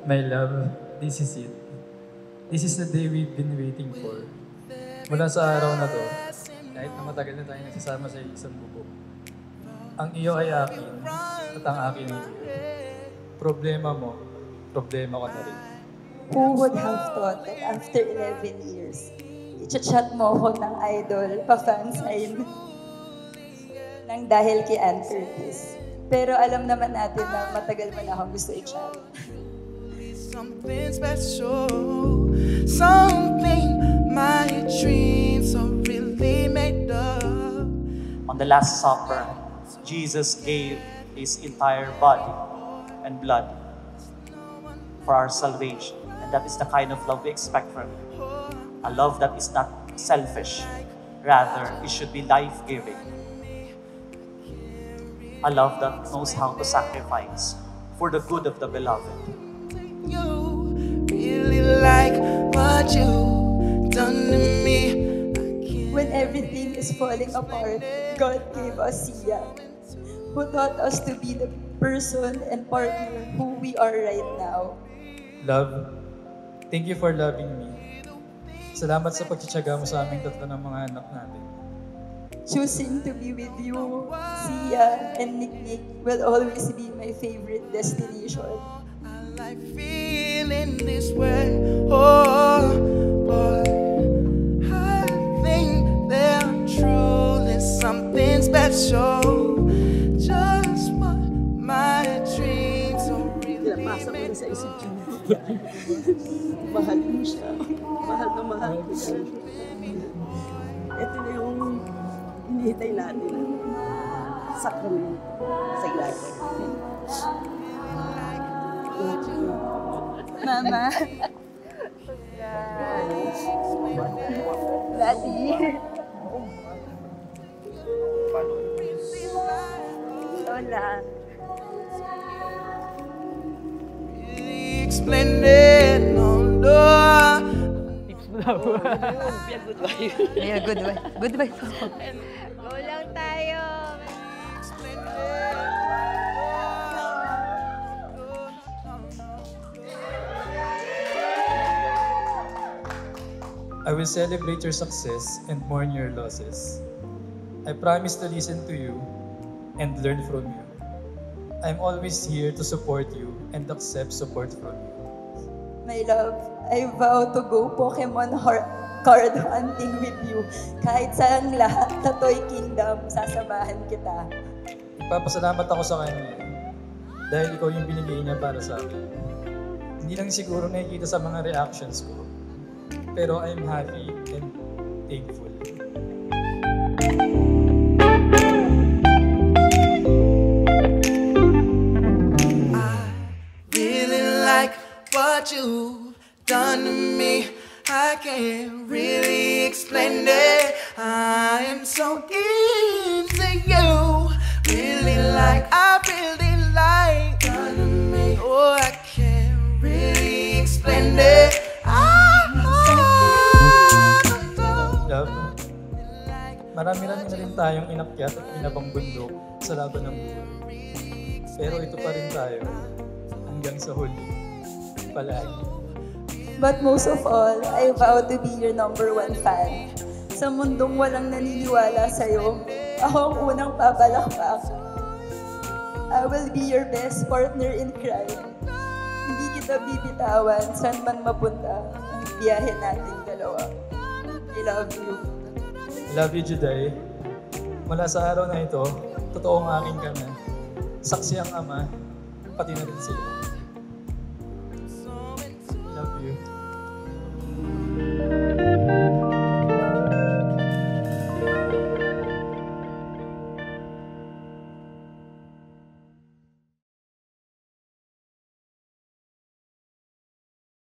My love, this is it. This is the day we've been waiting for. Mula sa araw na to, kahit na matagal na tayo nagsasama sa isang bubong, ang iyo ay akin at ang akin ay iyo. Problema mo, problema ko na rin. Who would have thought that after 11 years, i-chat mo ako ng idol, pa-fan sign, nang dahil kay Ann Curtis. Pero alam naman natin na matagal mo na akong gusto i-chat. Something special, something my dreams are really made of. On the Last Supper, Jesus gave his entire body and blood for our salvation. And that is the kind of love we expect from him. A love that is not selfish, rather it should be life-giving. A love that knows how to sacrifice for the good of the beloved. You really like what you done to me. When everything is falling apart, God gave us Sia, who taught us to be the person and partner who we are right now. Love, thank you for loving me. Salamat sa pagtsatsaga mo sa aming tatlo ng mga anak natin. Choosing to be with you, Sia, and Nick will always be my favorite destination. I like feeling this way. Oh, boy. I think there's truly something special. Just what my dreams are really Pinapasa ko na made sa isip of. niya. Mahal mo siya. Mahal na mahal ko siya. Ito na yung hinihintay natin. Sakramento sa ilalim. Mama. Daddy. Lola. Really explain it, no, no. Yeah, good way. Good way. Go lang tayo. I will celebrate your success and mourn your losses. I promise to listen to you and learn from you. I'm always here to support you and accept support from you. My love, I vow to go Pokemon card hunting with you. Kahit saan lahat sa Toy Kingdom, sasamahan kita. Nagpapasalamat ako sa kanya dahil ikaw yung binigay niya para sa akin. Hindi lang siguro nakikita sa mga reactions ko, pero I'm happy and thankful. Really like what you've done to me. I can't really explain it. I am so into you. I really like done to me. Oh, I can't really explain it. Love, marami-rami na rin tayong inakyat at pinabang bundok sa laban ng buhay. Pero ito pa rin tayo hanggang sa huli, palagi. But most of all, I vow to be your #1 fan. Sa mundong walang naniniwala sa'yo, ako ang unang papalakpak. I will be your best partner in crime. Hindi kita bibitawan saan man mapunta ang biyahe nating dalawa. I love you. Love you, Juday. Mula sa araw na ito, totoong aking ka na. Saksi ang Ama, pati na rin sila.